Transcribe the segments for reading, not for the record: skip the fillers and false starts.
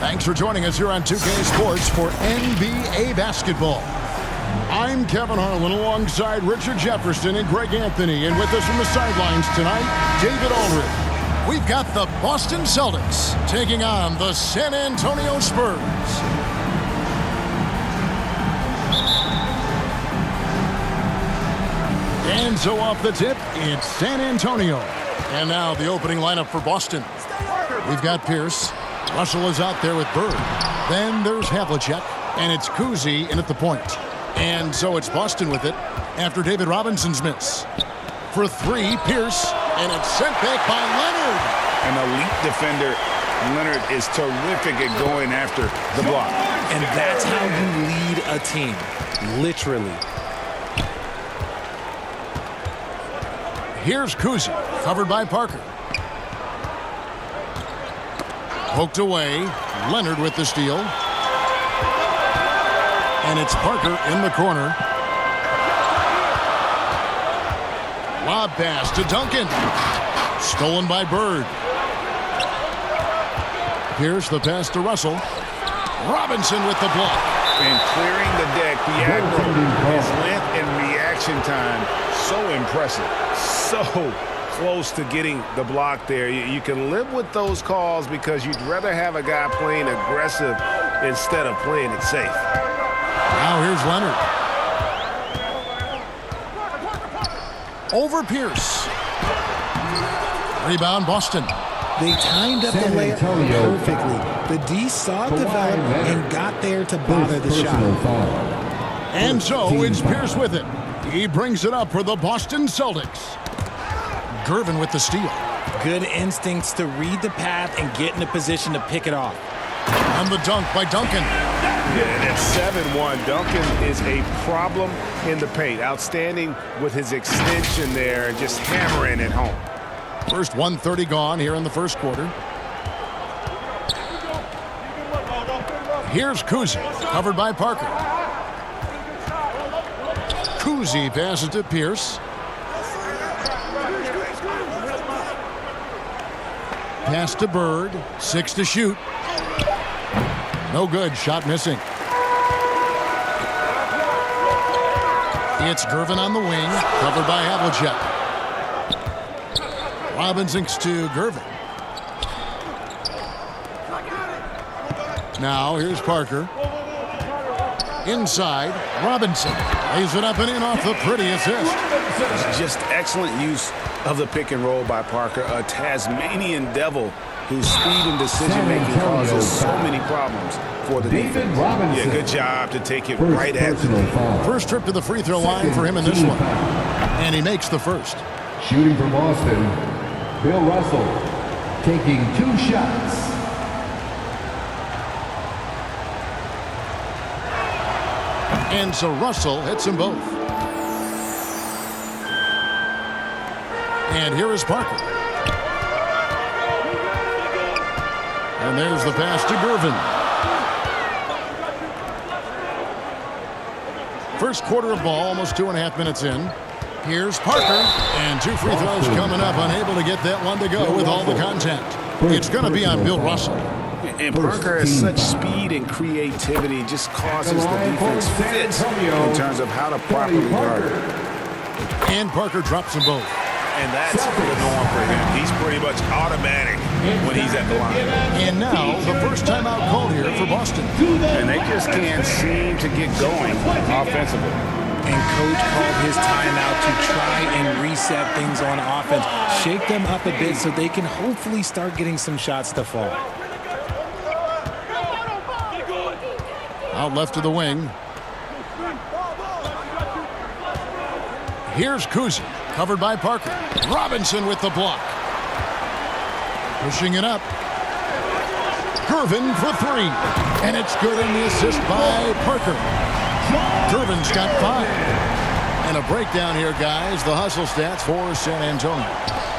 Thanks for joining us here on 2K Sports for NBA basketball. I'm Kevin Harlan alongside Richard Jefferson and Greg Anthony. And with us from the sidelines tonight, David Aldridge. We've got the Boston Celtics taking on the San Antonio Spurs. And so off the tip, it's San Antonio. And now the opening lineup for Boston. We've got Pierce. Russell is out there with Bird. Then there's Havlicek, and it's Kuzi in at the point. And so it's Boston with it after David Robinson's miss. For three, Pierce, and it's sent back by Leonard. An elite defender. Leonard is terrific at going after the block. And that's how you lead a team, literally. Here's Kuzi, covered by Parker. Poked away. Leonard with the steal. And it's Parker in the corner. Lob pass to Duncan. Stolen by Bird. Here's the pass to Russell. Robinson with the block. And clearing the deck, the Admiral, his length and reaction time, so impressive. So close to getting the block there. You can live with those calls because you'd rather have a guy playing aggressive instead of playing it safe. Now here's Leonard. Over Pierce. Rebound Boston. They timed up the layup perfectly. The D saw it develop and got there to bother the shot. And so it's Pierce with it. He brings it up for the Boston Celtics. Gervin with the steal. Good instincts to read the path and get in a position to pick it off. On the dunk by Duncan. Yeah, and at 7-1, Duncan is a problem in the paint. Outstanding with his extension there and just hammering it home. First 1:30 gone here in the first quarter. Here's Kuzi, covered by Parker. Kuzi passes to Pierce. Pass to Bird. 6 to shoot. No good. Shot missing. It's Gervin on the wing, covered by Havlicek. Robinson to Gervin. Now here's Parker. Inside, Robinson lays it up and in off the pretty assist. Just excellent use of the pick and roll by Parker, a Tasmanian devil whose speed and decision-making causes so many problems for the defense. Yeah, good job to take it right at the first trip to the free throw line for him in this one. And he makes the first. Shooting for Boston, Bill Russell taking 2 shots. And so Russell hits them both. And here is Parker. And there's the pass to Gervin. First quarter of ball, almost 2.5 minutes in. Here's Parker. And 2 free throws coming up, unable to get that one to go with all the contact. It's going to be on Bill Russell. And Parker has such speed and creativity, just causes the defense fits in terms of how to properly guard it. And Parker drops them both. And that's the norm for him. He's pretty much automatic when he's at the line. And now the first timeout called here for Boston. And they just can't seem to get going offensively. And Coach called his timeout to try and reset things on offense. Shake them up a bit so they can hopefully start getting some shots to fall. Out left to the wing. Here's Kuzi, covered by Parker. Robinson with the block. Pushing it up. Gervin for 3. And it's good in the assist by Parker. Gervin's got 5. And a breakdown here, guys. The hustle stats for San Antonio.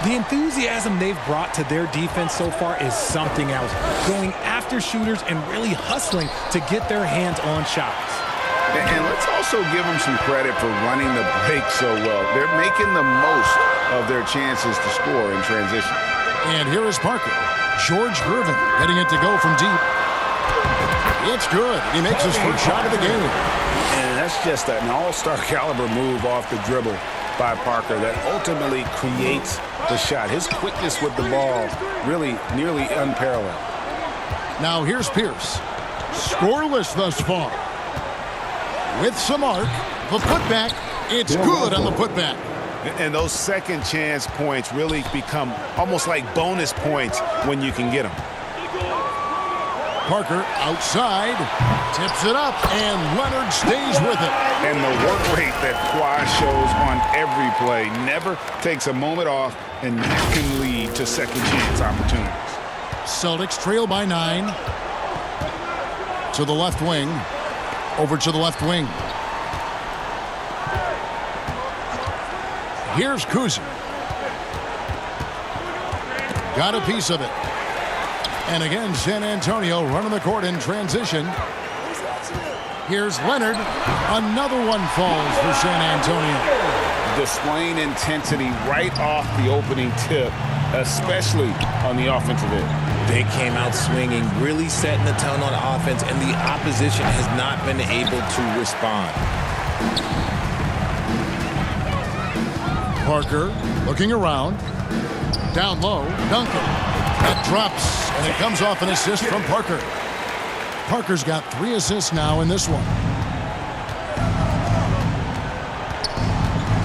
The enthusiasm they've brought to their defense so far is something else. Going after shooters and really hustling to get their hands on shots. And let's also give them some credit for running the break so well. They're making the most of their chances to score in transition. And here is Parker. George Gervin getting it to go from deep. It's good. He makes his first shot of the game. And that's just an all-star caliber move off the dribble by Parker that ultimately creates the shot. His quickness with the ball really nearly unparalleled. Now here's Pierce. Scoreless thus far. With some arc, the putback. It's good on the putback. And those second chance points really become almost like bonus points when you can get them. Parker outside, tips it up, and Leonard stays with it. And the work rate that Kawhi shows on every play never takes a moment off, and that can lead to second chance opportunities. Celtics trail by 9. To the left wing. Over to the left wing. Here's Kuzi. Got a piece of it. And again, San Antonio running the court in transition. Here's Leonard. Another one falls for San Antonio. Displaying intensity right off the opening tip, especially on the offensive end. They came out swinging, really setting the tone on offense, and the opposition has not been able to respond. Parker looking around. Down low, Duncan. That drops, and it comes off an assist from Parker. Parker's got 3 assists now in this one.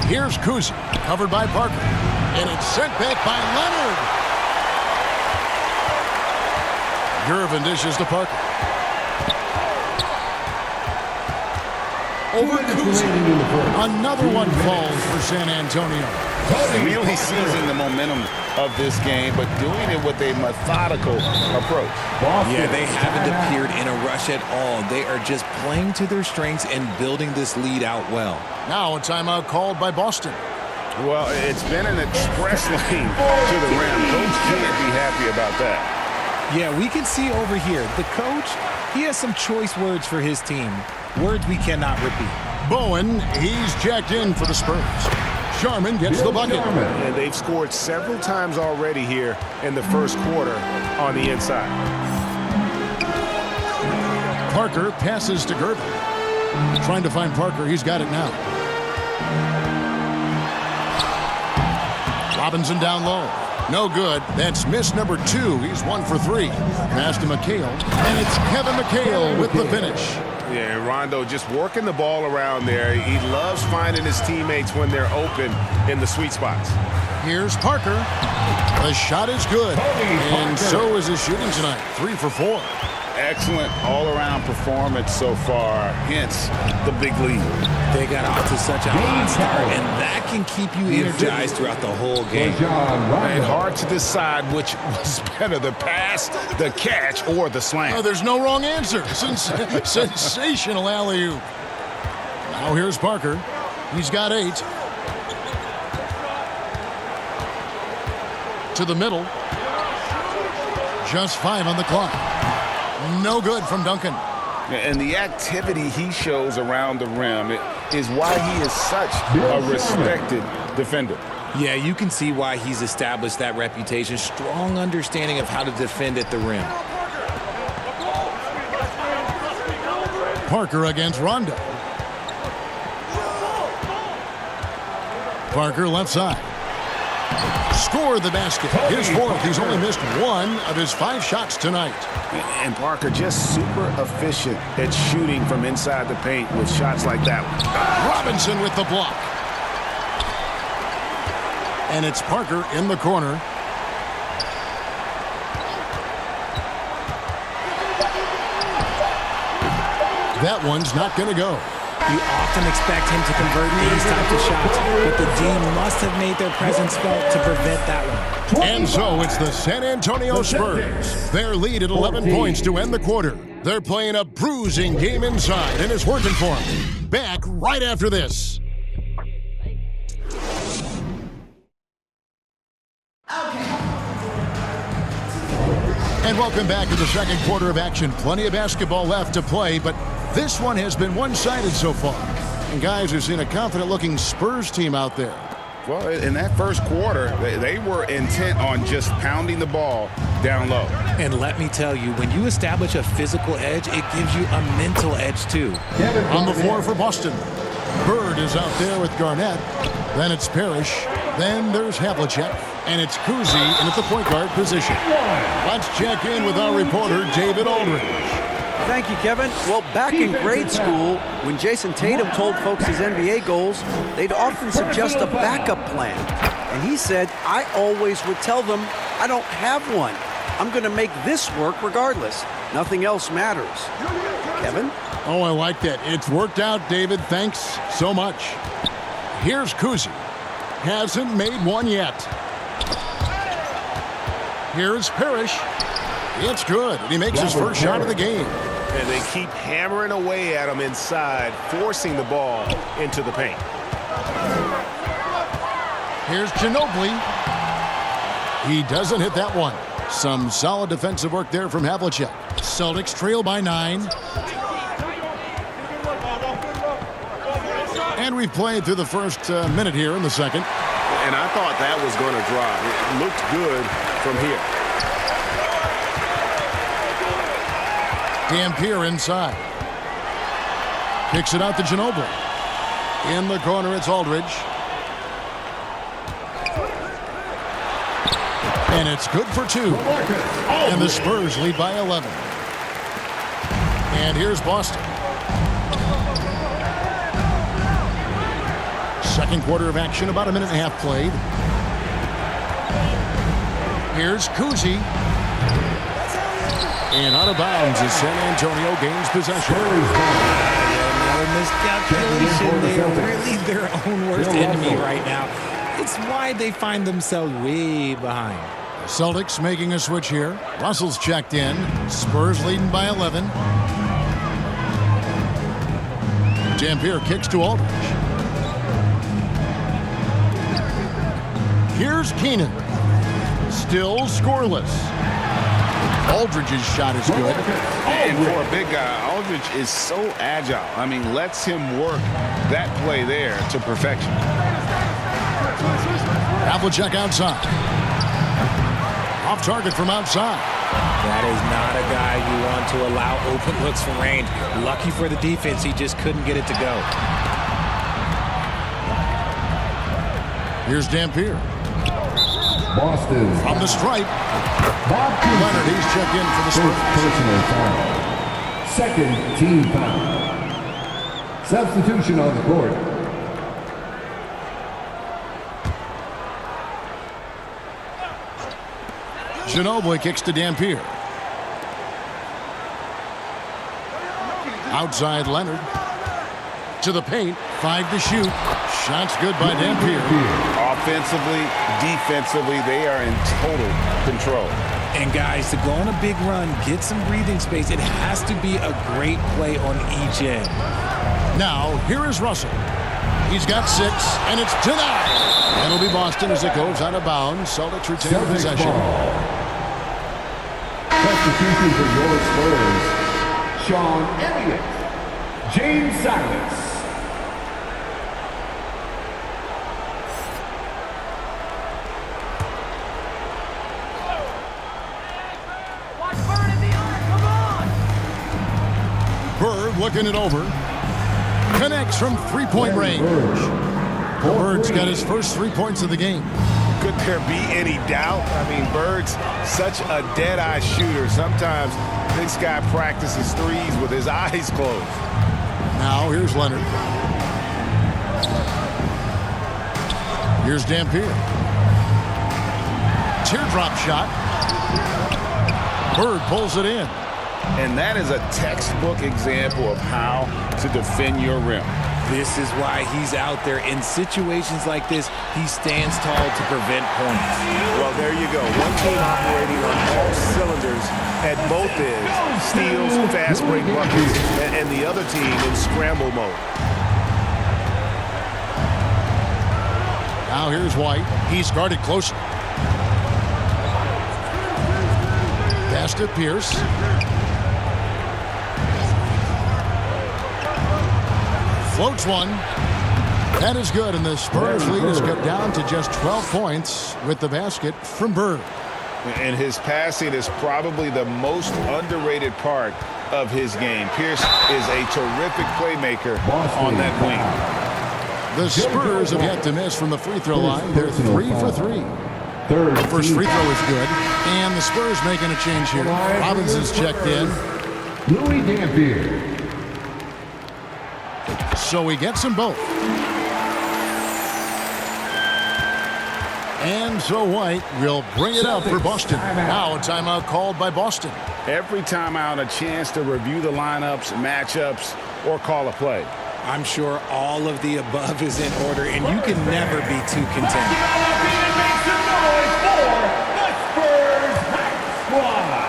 Here's Kuzi, covered by Parker. And it's sent back by Leonard. Gervin dishes to Parker. Over Kuzi. Another one falls for San Antonio. Really seizing the momentum of this game, but doing it with a methodical approach. Yeah, they haven't appeared in a rush at all. They are just playing to their strengths and building this lead out well. Now a timeout called by Boston. Well, it's been an express lane to the rim. Coach can't be happy about that. Yeah, we can see over here, the coach, he has some choice words for his team. Words we cannot repeat. Bowen, he's jacked in for the Spurs. Sharman gets the bucket. And they've scored several times already here in the first quarter on the inside. Parker passes to Gervin. Trying to find Parker. He's got it now. Robinson down low. No good. That's miss number 2. He's 1 for 3. Pass to McHale. And it's Kevin McHale with the finish. Yeah, Rondo just working the ball around there. He loves finding his teammates when they're open in the sweet spots. Here's Parker. The shot is good. And so is his shooting tonight. 3 for 4. Excellent all-around performance so far, hence the big lead. They got off to such a hot start, and that can keep you energized throughout the whole game. And hard to decide which was better, the pass, the catch, or the slam. Oh, there's no wrong answer. Sensational alley-oop. Now here's Parker. He's got 8. To the middle. Just 5 on the clock. No good from Duncan. And the activity he shows around the rim is why he is such a respected defender. Yeah, you can see why he's established that reputation. Strong understanding of how to defend at the rim. Parker against Rondo. Parker left side. Score the basket. His 4th. He's only missed 1 of his 5 shots tonight. And Parker just super efficient at shooting from inside the paint with shots like that one. Robinson with the block. And it's Parker in the corner. That one's not going to go. You often expect him to convert these types of shots, but the D must have made their presence felt to prevent that one. And so it's the San Antonio Spurs. Their lead at 11 points to end the quarter. They're playing a bruising game inside, and it's working for them. Back right after this. And welcome back to the second quarter of action. Plenty of basketball left to play, but this one has been one-sided so far. And guys, we've seen a confident-looking Spurs team out there. Well, in that first quarter, they were intent on just pounding the ball down low. And let me tell you, when you establish a physical edge, it gives you a mental edge too. On the floor for Boston. Bird is out there with Garnett. Then it's Parrish. Then there's Havlicek. And it's Kuzi in at the point guard position. Let's check in with our reporter, David Aldridge. Thank you, Kevin. Well, back in grade school, when Jason Tatum told folks his NBA goals, they'd often suggest a backup plan. And he said, I always would tell them, I don't have one. I'm going to make this work regardless. Nothing else matters. Kevin? Oh, I like that. It's worked out, David. Thanks so much. Here's Kuzi. Hasn't made one yet. Here's Parrish. It's good. He makes his first shot of the game. And they keep hammering away at him inside, forcing the ball into the paint. Here's Ginobili. He doesn't hit that one. Some solid defensive work there from Havlicek. Celtics trail by 9. And we've played through the first minute here in the second. And I thought that was going to drop. It looked good from here. Dampier inside. Kicks it out to Ginobili. In the corner, it's Aldridge. And it's good for 2. And the Spurs lead by 11. And here's Boston. Second quarter of action, about a minute and a half played. Here's Kuzi. And out of bounds as San Antonio gains possession. Another miscalculation. They are really their own worst enemy right now. It's why they find themselves way behind. Celtics making a switch here. Russell's checked in. Spurs leading by 11. Dampier kicks to Aldridge. Here's Keenan. Still scoreless. Aldridge's shot is good. And for a big guy, Aldridge is so agile. I mean, lets him work that play there to perfection. Havlicek outside. Off target from outside. That is not a guy you want to allow open looks from range. Lucky for the defense, he just couldn't get it to go. Here's Dampier. Boston. From the stripe. Leonard, he's checked in for the Spurs. Personal foul. Second team foul. Substitution on the court. Ginobili kicks to Dampier. Outside Leonard. To the paint. 5 to shoot. Shot's good by Dampier. Offensively, defensively, they are in total control. And guys, to go on a big run, get some breathing space, it has to be a great play on each end. Now, here is Russell. He's got 6, and it's denied. It'll be Boston as it goes out of bounds. Celtics retain possession. Substitution for your Spurs. Sean Elliott. James Silas. Bird looking it over. Connects from three-point range. Bird's got his first 3 points of the game. Could there be any doubt? I mean, Bird's such a dead-eye shooter. Sometimes this guy practices threes with his eyes closed. Now, here's Leonard. Here's Dampier. Teardrop shot. Bird pulls it in. And that is a textbook example of how to defend your rim. This is why he's out there. In situations like this, he stands tall to prevent points. Well, there you go. One team operating on all cylinders at both ends. Steals, fast break buckets, and the other team in scramble mode. Now here's White. He's guarded closely. Pass to Pierce. Floats one. That is good, and the Spurs lead is cut down to just 12 points with the basket from Bird. And his passing is probably the most underrated part of his game. Pierce is a terrific playmaker on that wing. The Spurs have yet to miss from the free throw line. They're 3 for 3. The first free throw is good. And the Spurs making a change here. Robinson's checked in. Louis Dampier. So he gets them both. And so White will bring it up for Boston. Now a timeout called by Boston. Every timeout, a chance to review the lineups, matchups, or call a play. I'm sure all of the above is in order, and you can never be too content. Make some noise for the Spurs High Squad.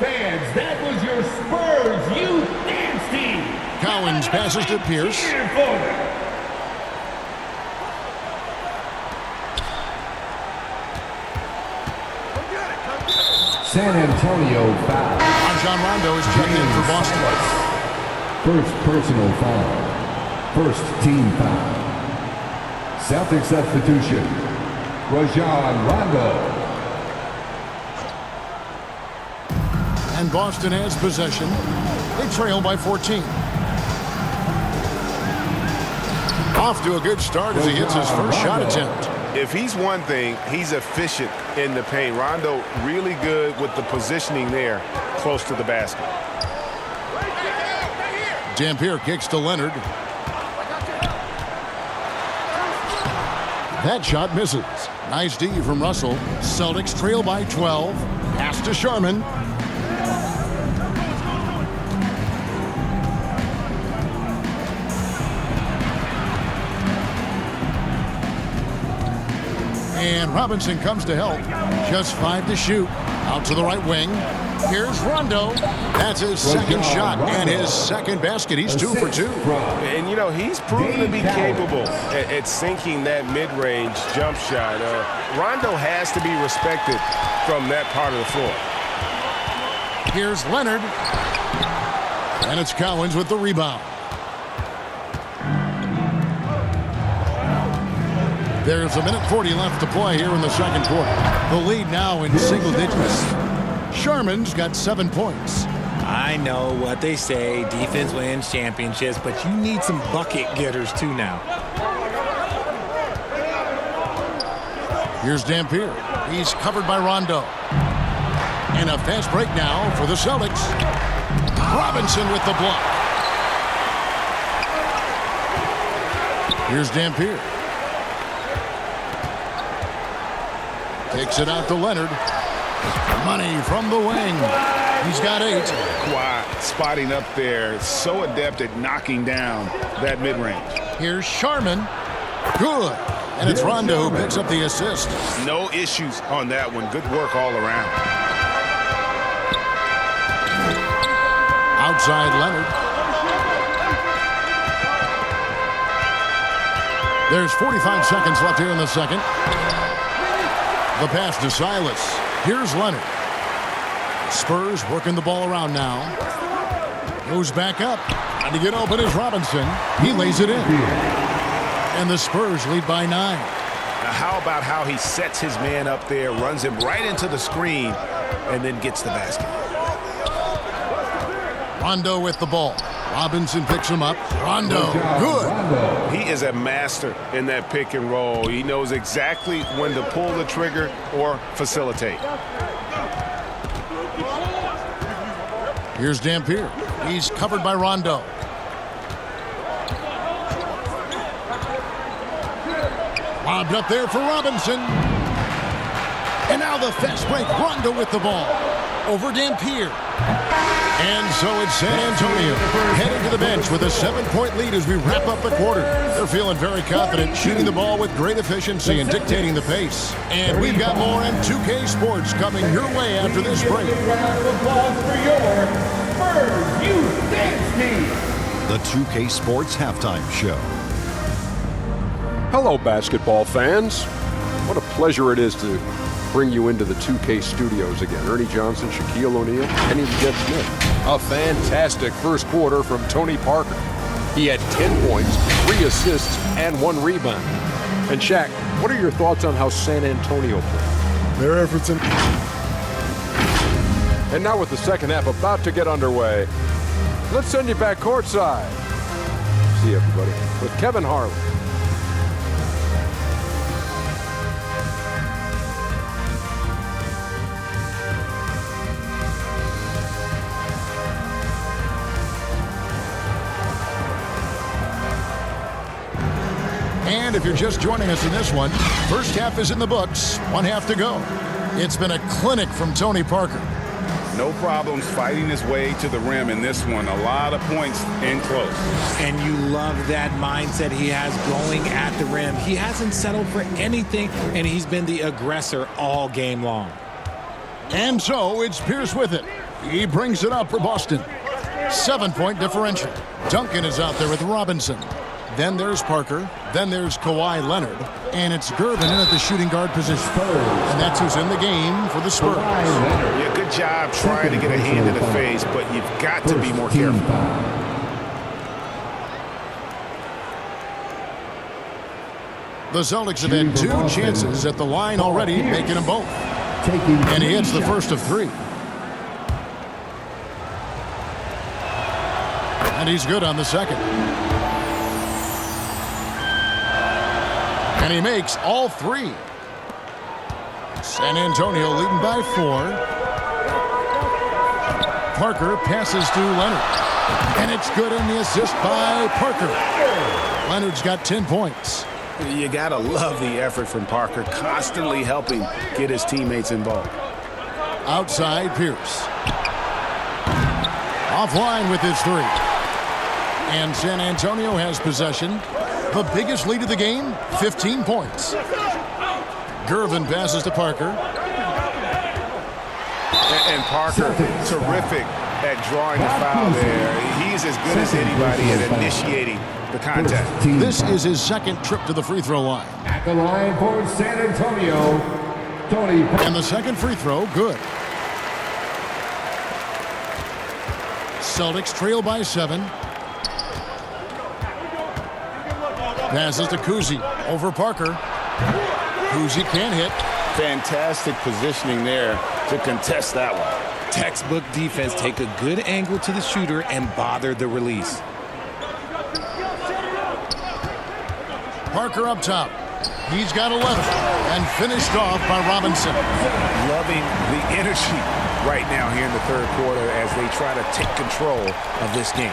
Fans, that was your Spurs Youth Dance Team. Cowens passes to Pierce. Cheer for them. San Antonio foul. John Rondo is checked in for Boston. First personal foul. First team foul. Celtics substitution. Rajon Rondo. And Boston has possession. They trail by 14. Off to a good start as he hits his first shot attempt. If he's one thing, he's efficient in the paint. Rondo really good with the positioning there close to the basket. Dampier kicks to Leonard. That shot misses. Nice D from Russell. Celtics trail by 12. Pass to Sharman. And Robinson comes to help. Just 5 to shoot. Out to the right wing. Here's Rondo. That's his second shot and his second basket. He's 2 for 2. And, you know, he's proven to be capable at sinking that mid-range jump shot. Rondo has to be respected from that part of the floor. Here's Leonard. And it's Cowens with the rebound. There's 1:40 left to play here in the second quarter. The lead now in single digits. Sharman's got 7 points. I know what they say, defense wins championships, but you need some bucket getters too now. Here's Dampier. He's covered by Rondo. And a fast break now for the Celtics. Robinson with the block. Here's Dampier. Takes it out to Leonard. Money from the wing. He's got 8. Kawhi spotting up there, so adept at knocking down that mid-range. Here's Sharman. Good. And it's Rondo who picks up the assist. No issues on that one. Good work all around. Outside Leonard. There's 45 seconds left here in the second. The pass to Silas. Here's Leonard. Spurs working the ball around now. Goes back up. Trying to get open is Robinson. He lays it in. And the Spurs lead by 9. Now how about how he sets his man up there, runs him right into the screen, and then gets the basket. Rondo with the ball. Robinson picks him up. Rondo, good. He is a master in that pick and roll. He knows exactly when to pull the trigger or facilitate. Here's Dampier. He's covered by Rondo. Lobbed up there for Robinson. And now the fast break. Rondo with the ball. Over Dampier. And so it's San Antonio heading to the bench with a 7-point lead as we wrap up the quarter. They're feeling very confident, shooting the ball with great efficiency and dictating the pace. And we've got more on 2K Sports coming your way after this break. Round of applause for your Spurs Youth Dance Team. The 2K Sports Halftime Show. Hello, basketball fans. What a pleasure it is to bring you into the 2K studios again. Ernie Johnson, Shaquille O'Neal, Kenny the Jet Smith. A fantastic first quarter from Tony Parker. He had 10 points, 3 assists, and 1 rebound. And Shaq, what are your thoughts on how San Antonio played? Their efforts in... And now with the second half about to get underway, let's send you back courtside. See everybody with Kevin Harlan. And if you're just joining us in this one, first half is in the books, one half to go. It's been a clinic from Tony Parker. No problems fighting his way to the rim in this one. A lot of points in close. And you love that mindset he has going at the rim. He hasn't settled for anything, and he's been the aggressor all game long. And so it's Pierce with it. He brings it up for Boston. 7-point differential. Duncan is out there with Robinson. Then there's Parker. Then there's Kawhi Leonard. And it's Gervin in at the shooting guard position. And that's who's in the game for the Spurs. Yeah, good job trying to get a hand in the face, but you've got to be more careful. The Celtics have had 2 chances at the line already, making them both. And he hits the first of 3. And he's good on the second. And he makes all 3. San Antonio leading by 4. Parker passes to Leonard. And it's good in the assist by Parker. Leonard's got 10 points. You got to love the effort from Parker, constantly helping get his teammates involved. Outside, Pierce. Offline with his 3. And San Antonio has possession. The biggest lead of the game, 15 points. Gervin passes to Parker. And Parker, terrific at drawing the foul there. He's as good as anybody at initiating the contact. This is his second trip to the free throw line. At the line for San Antonio, Tony. And the second free throw, good. Celtics trail by 7. Passes to Kuzi over Parker. Kuzi can't hit. Fantastic positioning there to contest that one. Textbook defense, take a good angle to the shooter and bother the release. Parker up top. He's got 11 and finished off by Robinson. Loving the energy right now here in the third quarter as they try to take control of this game.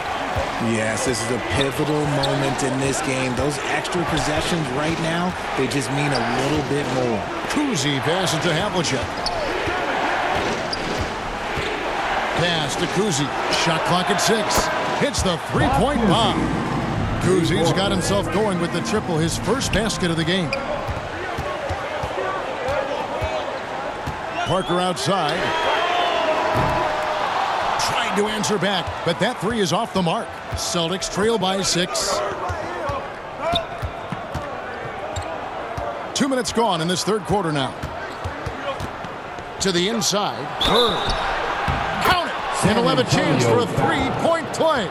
Yes, this is a pivotal moment in this game. Those extra possessions right now, they just mean a little bit more. Kuzi passes to Havlicek. Pass to Kuzi. Shot clock at 6. Hits the three-point bomb. Kuzi's got himself going with the triple, his first basket of the game. Parker outside. Trying to answer back, but that 3 is off the mark. Celtics trail by 6. 2 minutes gone in this third quarter now. To the inside. Bird. Count it! And he'll have a chance for a 3-point play.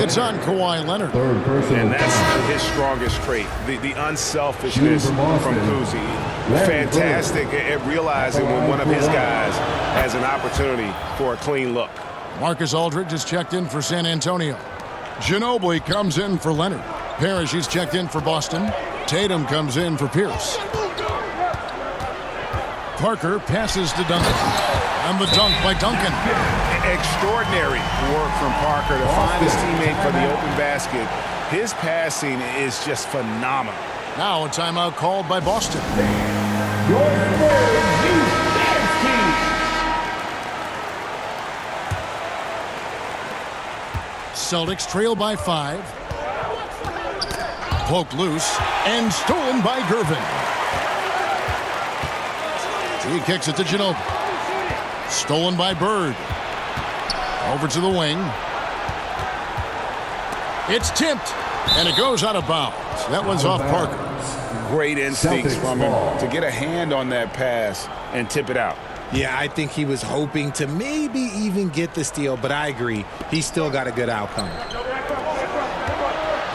It's on Kawhi Leonard. And that's his strongest trait, the unselfishness from Kuzi. Fantastic at realizing when one of his guys has an opportunity for a clean look. Marcus Aldridge is checked in for San Antonio. Ginobili comes in for Leonard. Parrish is checked in for Boston. Tatum comes in for Pierce. Parker passes to Duncan. And the dunk by Duncan. Extraordinary work from Parker to find his teammate for the open basket. His passing is just phenomenal. Now a timeout called by Boston. Your Spurs youth dance team. Celtics trail by 5. Poked loose and stolen by Gervin. He kicks it to Ginobili. Stolen by Bird. Over to the wing. It's tipped, and it goes out of bounds. That one's off Parker. Great instincts from him to get a hand on that pass and tip it out. Yeah, I think he was hoping to maybe even get the steal, but I agree. He's still got a good outcome.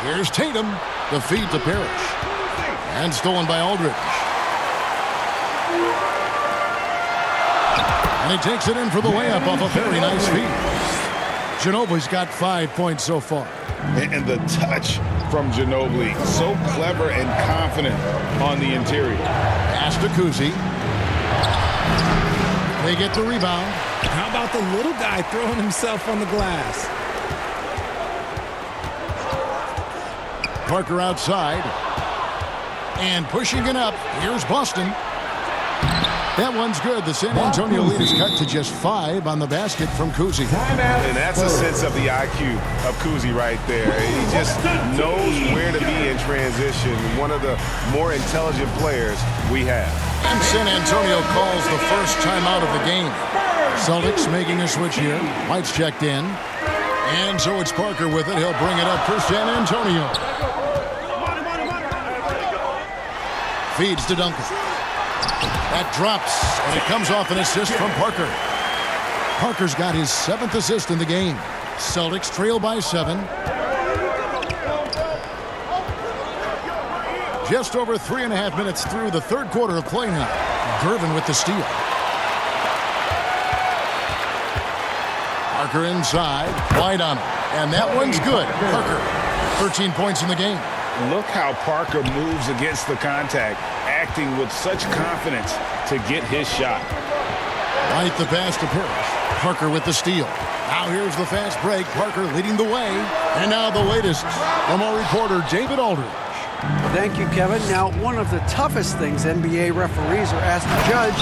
Here's Tatum. The feed to Parrish. And stolen by Aldridge. And he takes it in for the layup off a very nice feed. Ginobili's got 5 points so far. And the touch from Ginobili, so clever and confident on the interior. Pass to Kuzi. They get the rebound. How about the little guy throwing himself on the glass? Parker outside. And pushing it up. Here's Boston. That one's good. The San Antonio lead is cut to just 5 on the basket from Kuzi. And that's a sense of the IQ of Kuzi right there. He just knows where to be in transition. One of the more intelligent players we have. And San Antonio calls the first timeout of the game. Celtics making a switch here. White's checked in. And so it's Parker with it. He'll bring it up for San Antonio. Feeds to Duncan. That drops, and it comes off an assist from Parker. Parker's got his 7th assist in the game. Celtics trail by 7. Just over 3.5 minutes through the third quarter of play now. Gervin with the steal. Parker inside. White on him. And that one's good. Parker, 13 points in the game. Look how Parker moves against the contact, acting with such confidence to get his shot. White the pass to Pierce. Parker with the steal. Now here's the fast break. Parker leading the way. And now the latest from our reporter, David Aldridge. Thank you, Kevin. Now, one of the toughest things NBA referees are asked to judge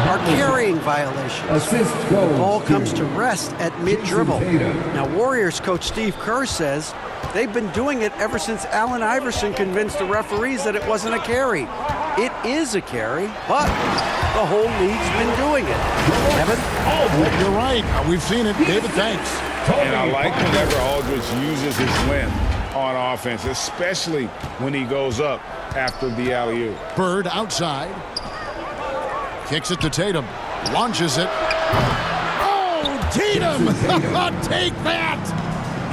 are carrying violations. The ball comes to rest at mid-dribble. Now, Warriors coach Steve Kerr says they've been doing it ever since Allen Iverson convinced the referees that it wasn't a carry. It is a carry, but the whole league's been doing it. Kevin? You're right. We've seen it. David, thanks. And I like whenever Aldridge uses his length on offense, especially when he goes up after the alley-oop. Bird outside. Kicks it to Tatum. Launches it. Oh, Tatum! Take that!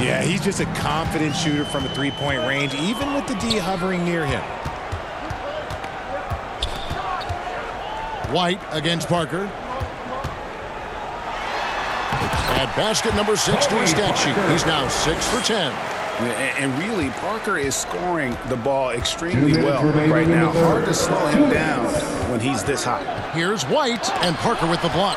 Yeah, he's just a confident shooter from a three-point range, even with the D hovering near him. White against Parker. At basket number 6 to his stat sheet. He's now 6 for 10. And really, Parker is scoring the ball extremely well right now. Hard to slow him down when he's this hot. Here's White and Parker with the block.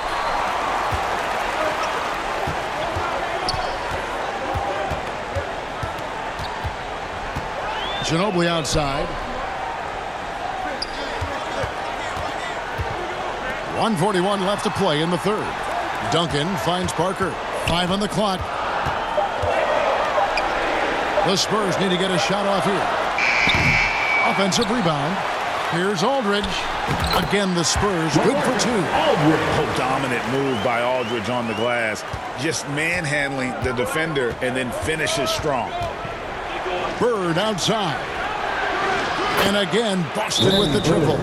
Ginobili outside. 1:41 left to play in the third. Duncan finds Parker. 5 on the clock. The Spurs need to get a shot off here. Offensive rebound. Here's Aldridge. Again, the Spurs good for 2. Oh, dominant move by Aldridge on the glass. Just manhandling the defender and then finishes strong. Bird outside. And again, Boston with the triple.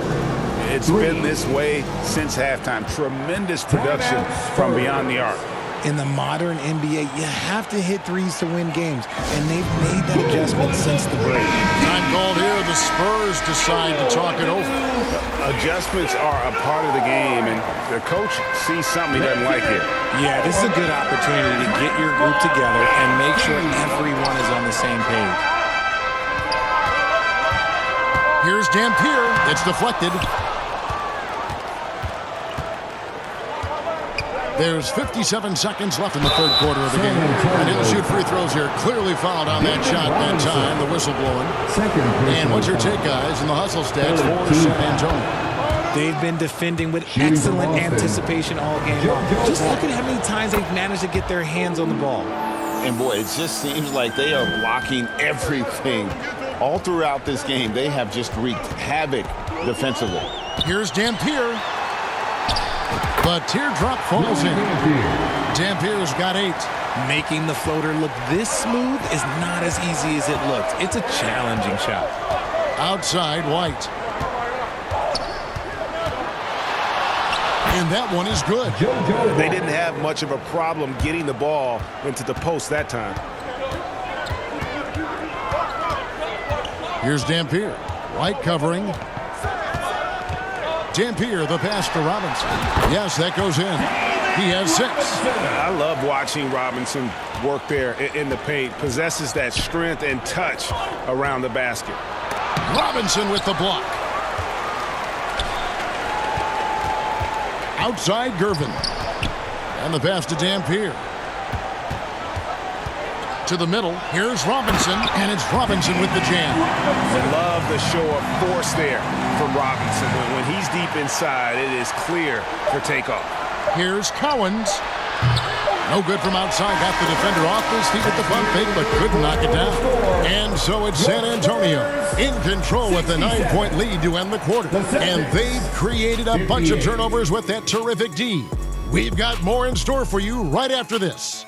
It's been this way since halftime. Tremendous production from beyond the arc. In the modern NBA, you have to hit threes to win games, and they've made that adjustment since the break. Time called here. The Spurs decide to talk it over. Adjustments are a part of the game, and the coach sees something he doesn't like here. Yeah, this is a good opportunity to get your group together and make sure everyone is on the same page. Here's Dampier. It's deflected. There's 57 seconds left in the third quarter of the game. And he'll shoot free throws here. Clearly fouled on that shot that time. The whistle blowing. And what's your take, guys, in the hustle stats for San Antonio? They've been defending with excellent anticipation all game long. Just look at how many times they've managed to get their hands on the ball. And boy, it just seems like they are blocking everything. All throughout this game, they have just wreaked havoc defensively. Here's Dampier. The teardrop falls in. Dampier's got 8. Making the floater look this smooth is not as easy as it looks. It's a challenging shot. Outside, White. And that one is good. They didn't have much of a problem getting the ball into the post that time. Here's Dampier. White covering. Dampier, the pass to Robinson. Yes, that goes in. He has 6. I love watching Robinson work there in the paint. Possesses that strength and touch around the basket. Robinson with the block. Outside Gervin. And the pass to Dampier. To the middle. Here's Robinson, and it's Robinson with the jam. I love the show of force there from Robinson. When he's deep inside, it is clear for takeoff. Here's Cowens. No good from outside. Got the defender off his feet with the pump fake, but couldn't knock it down. And so it's San Antonio in control with a 9-point lead to end the quarter. And they've created a bunch of turnovers with that terrific D. We've got more in store for you right after this.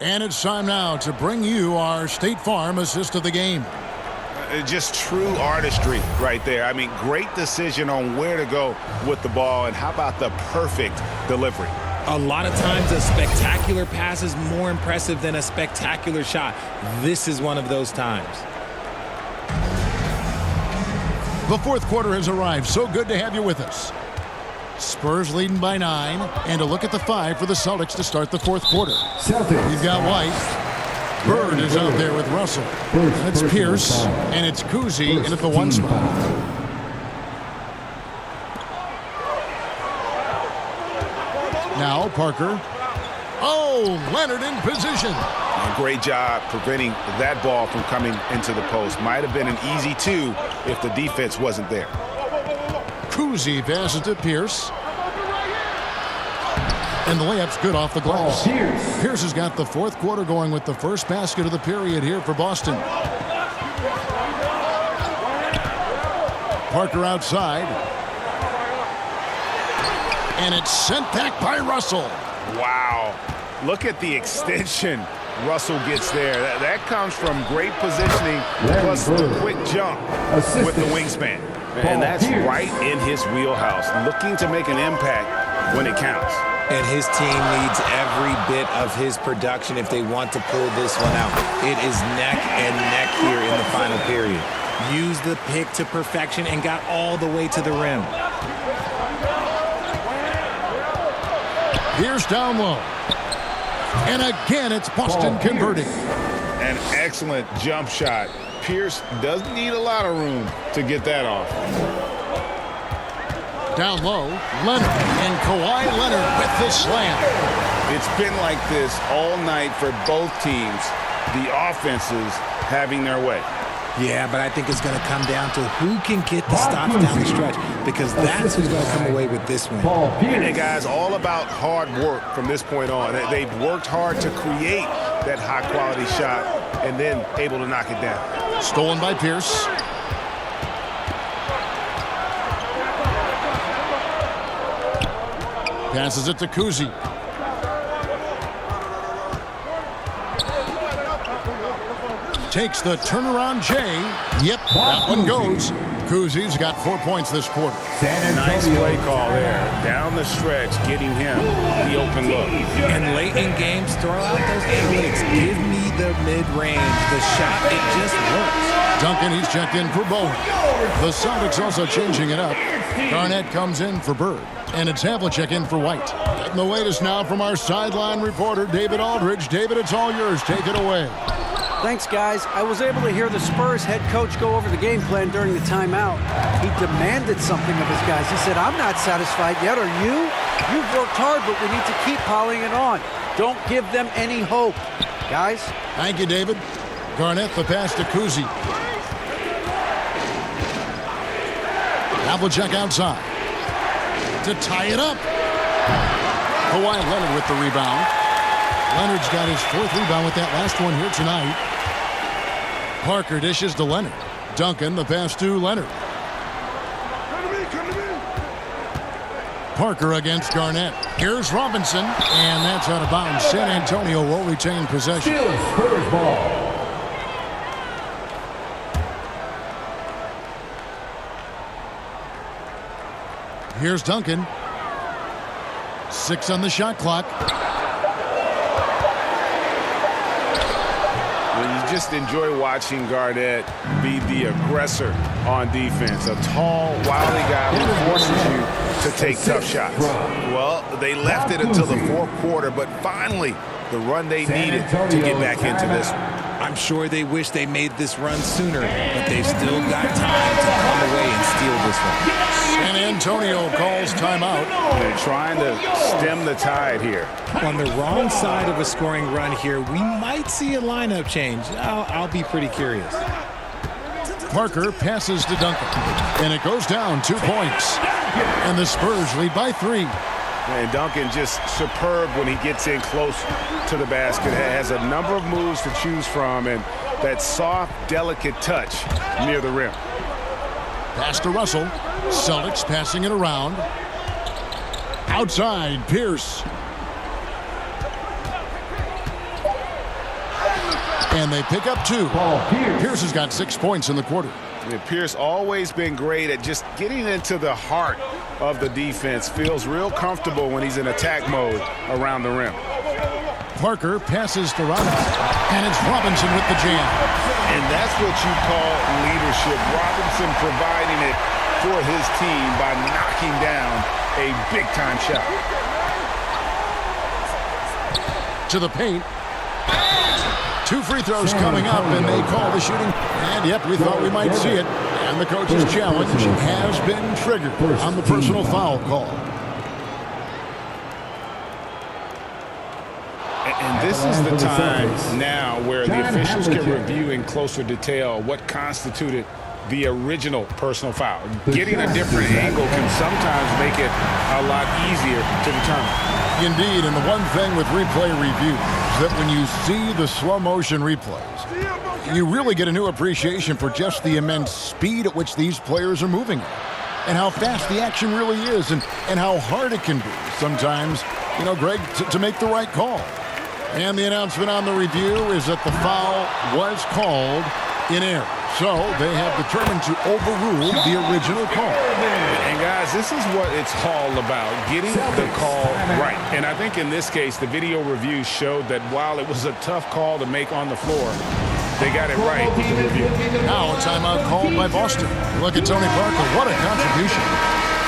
And it's time now to bring you our State Farm assist of the game. Just true artistry right there. I mean, great decision on where to go with the ball, and how about the perfect delivery? A lot of times a spectacular pass is more impressive than a spectacular shot. This is one of those times. The fourth quarter has arrived. So good to have you with us. Spurs leading by 9, and a look at the 5 for the Celtics to start the fourth quarter. We've got White. Bird is out there with Russell. It's Pierce, and it's Kuzi in at the 1 spot. Now Parker. Oh, Leonard in position. Great job preventing that ball from coming into the post. Might have been an easy 2 if the defense wasn't there. Kuzi passes to Pierce. And the layup's good off the glass. Pierce has got the fourth quarter going with the first basket of the period here for Boston. Parker outside. And it's sent back by Russell. Wow. Look at the extension Russell gets there. That comes from great positioning plus the quick jump with the wingspan. And that's right in his wheelhouse, looking to make an impact when it counts. And his team needs every bit of his production if they want to pull this one out. It is neck and neck here in the final period. Used the pick to perfection and got all the way to the rim. Here's down low. And again, it's Boston converting. An excellent jump shot. Pierce doesn't need a lot of room to get that off. Down low, Leonard, and Kawhi Leonard with the slam. It's been like this all night for both teams. The offenses having their way. Yeah, but I think it's going to come down to who can get the stops down the stretch, because that's who's going to come away with this one. And guys, all about hard work from this point on. They've worked hard to create that high-quality shot and then able to knock it down. Stolen by Pierce. Passes it to Kuzi. Takes the turnaround J. Yep, that one goes. Kuzi's got 4 points this quarter. Nice play call there. Down the stretch, getting him the open look. And late in games, throw out those analytics. Give me the mid-range. The shot, it just works. Duncan, he's checked in for Bowen. The Celtics also changing it up. Garnett comes in for Bird. And it's Havlicek in for White. Getting the latest now from our sideline reporter, David Aldridge. David, it's all yours. Take it away. Thanks, guys. I was able to hear the Spurs head coach go over the game plan during the timeout. He demanded something of his guys. He said, I'm not satisfied yet. Are you? You've worked hard, but we need to keep piling it on. Don't give them any hope. Guys? Thank you, David. Garnett, the pass to Kuzi. Havlicek outside. To tie it up. Kawhi Leonard with the rebound. Leonard's got his fourth rebound with that last one here tonight. Parker dishes to Leonard. Duncan, the pass to Leonard. Parker against Garnett. Here's Robinson, and that's out of bounds. San Antonio will retain possession. Still Spurs ball. Here's Duncan. 6 on the shot clock. Well, you just enjoy watching Garnett be the aggressor on defense. A tall, wily guy who forces you to take tough shots. Well, they left it until the fourth quarter, but finally the run they needed to get back into this one. I'm sure they wish they made this run sooner, but they've still got time to come away and steal this one. San Antonio calls timeout. They're trying to stem the tide here. On the wrong side of a scoring run here, we might see a lineup change. I'll be pretty curious. Parker passes to Duncan, and it goes down 2 points. And the Spurs lead by 3. And Duncan just superb when he gets in close to the basket. Has a number of moves to choose from, and that soft, delicate touch near the rim. Pass to Russell. Celtics passing it around. Outside, Pierce. And they pick up 2. Pierce has got 6 points in the quarter. And Pierce always been great at just getting into the heart of the defense. Feels real comfortable when he's in attack mode around the rim. Parker passes to Robinson. And it's Robinson with the jam. And that's what you call leadership. Robinson providing it for his team by knocking down a big-time shot. To the paint. 2 free throws coming up, and they call the shooting. And, yep, we thought we might see it. And the coach's challenge has been triggered on the personal foul call. And this is the time now where the officials can review in closer detail what constituted the original personal foul. Getting a different angle can sometimes make it a lot easier to determine. Indeed, and the one thing with replay review is that when you see the slow motion replays, you really get a new appreciation for just the immense speed at which these players are moving and how fast the action really is and how hard it can be sometimes, Greg, to make the right call. And the announcement on the review is that the foul was called in error. So they have determined to overrule the original call. And guys, this is what it's all about, getting the call right. And I think in this case, the video review showed that while it was a tough call to make on the floor, they got it right with the review. Now a timeout called by Boston. Look at Tony Parker. What a contribution.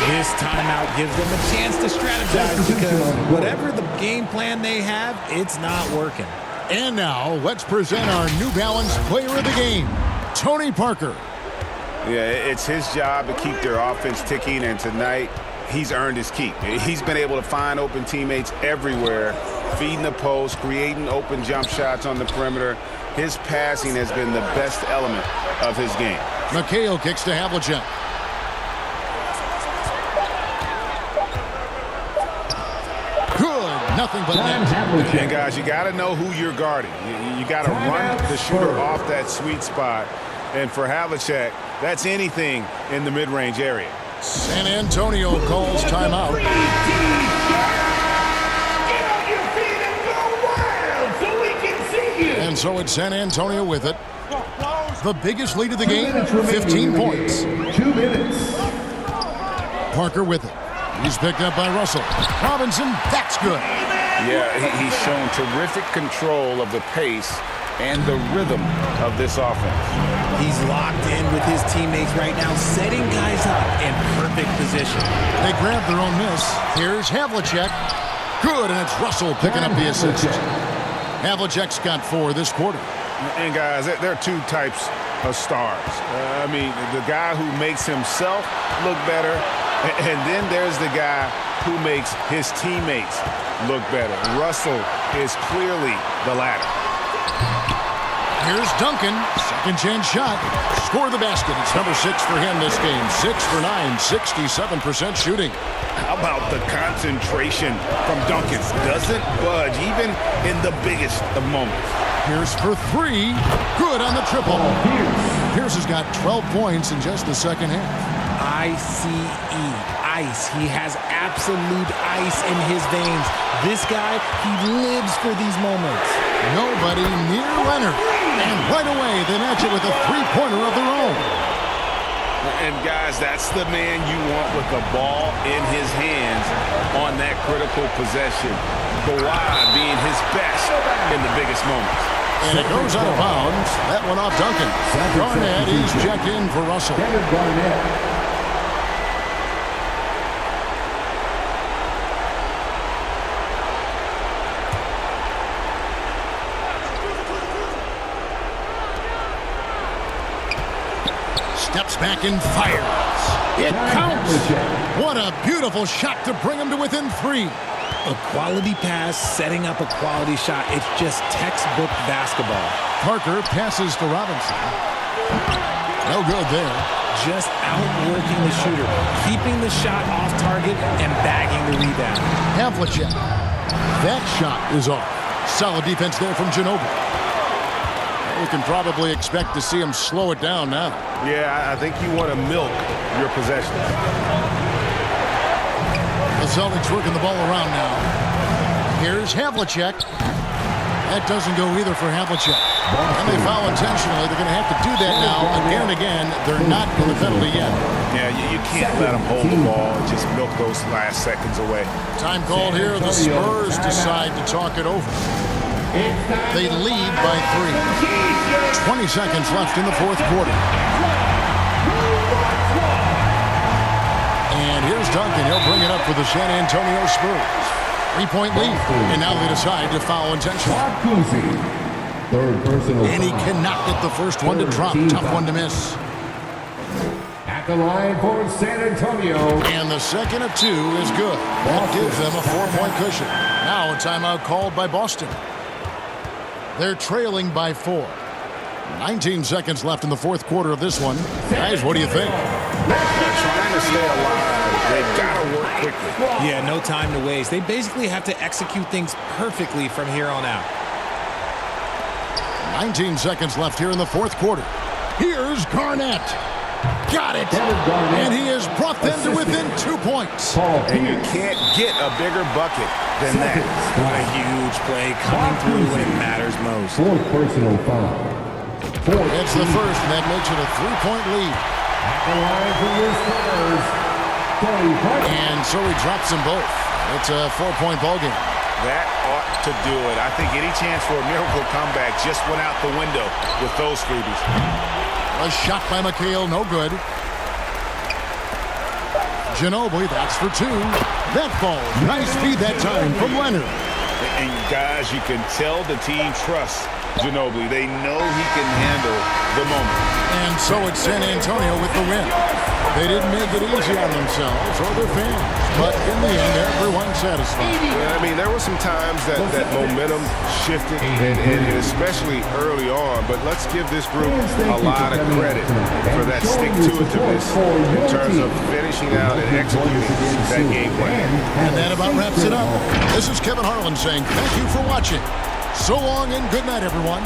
This timeout gives them a chance to strategize because whatever the game plan they have, it's not working. And now let's present our New Balance player of the game, Tony Parker. Yeah, it's his job to keep their offense ticking, and tonight he's earned his keep. He's been able to find open teammates everywhere, feeding the post, creating open jump shots on the perimeter. His passing has been the best element of his game. McHale kicks to Havlicek. Good, nothing but net. And guys, you got to know who you're guarding. You got to run the shooter off that sweet spot. And for Havlicek, that's anything in the mid-range area. San Antonio calls timeout. And so it's San Antonio with it. The biggest lead of the game, 15 points. 2 minutes. Parker with it. He's picked up by Russell. Robinson, that's good. Yeah, he's shown terrific control of the pace and the rhythm of this offense. He's locked in with his teammates right now, setting guys up in perfect position. They grab their own miss. Here's Havlicek. Good, and it's Russell picking up the assist. Havlicek's got 4 this quarter. And guys, there are 2 types of stars. The guy who makes himself look better, and then there's the guy who makes his teammates look better. Russell is clearly the latter. Here's Duncan, second chance shot. Score the basket. It's number 6 for him this game. 6 for 9, 67% shooting. How about the concentration from Duncan? Doesn't budge, even in the biggest of moments. Pierce for 3. Good on the triple. Pierce has got 12 points in just the second half. ICE, ice. He has absolute ice in his veins. This guy, he lives for these moments. Nobody near Leonard. And right away, they match it with a three-pointer of their own. And guys, that's the man you want with the ball in his hands on that critical possession. Kawhi being his best in the biggest moments. And it goes out of bounds. That one off Duncan. Garnett, he's checked in for Russell. Steps back and fires. It counts. What a beautiful shot to bring him to within 3. A quality pass, setting up a quality shot. It's just textbook basketball. Parker passes to Robinson. No good there. Just outworking the shooter, keeping the shot off target and bagging the rebound. Havlicek. That shot is off. Solid defense there from Ginobili. We can probably expect to see him slow it down now. Yeah, I think you want to milk your possessions. The Celtics working the ball around now. Here's Havlicek. That doesn't go either for Havlicek. And they foul intentionally. They're going to have to do that now again and again. They're not in the penalty yet. Yeah, you can't let them hold the ball and just milk those last seconds away. Time called here. The Spurs decide to talk it over. They lead by 3. 20 seconds left in the fourth quarter. And here's Duncan. He'll bring it up for the San Antonio Spurs. 3-point lead. And now they decide to foul intentionally. Third personal And he cannot get the first one to drop. Tough one to miss. At the line for San Antonio. And the second of 2 is good. That gives them a 4-point cushion. Now a timeout called by Boston. They're trailing by 4. 19 seconds left in the fourth quarter of this one. Guys, what do you think? Trying to stay alive. They've got to work quickly. Yeah, no time to waste. They basically have to execute things perfectly from here on out. 19 seconds left here in the fourth quarter. Here's Garnett. Got it. And he has brought them to within 2 points. And you can't get a bigger bucket than that. What a huge play coming through when it matters most. Fourth personal foul. It's the first, and that makes it a 3-point lead. At the line for your Spurs. And so he drops them both. It's a 4-point ballgame. That ought to do it. I think any chance for a miracle comeback just went out the window with those freebies. A shot by McHale, no good. Ginobili, that's for 2. That ball, nice feed that time from Leonard. And guys, you can tell the team trusts Ginobili. They know he can handle the moment. And so it's San Antonio with the win. They didn't make it easy on themselves or their fans, but in the end, everyone's satisfied. Yeah, I mean, there were some times that momentum shifted, and especially early on, but let's give this group a lot of credit for that stick-to-itiveness in terms of finishing out and executing that game plan. And that about wraps it up. This is Kevin Harlan saying thank you for watching. So long and good night, everyone.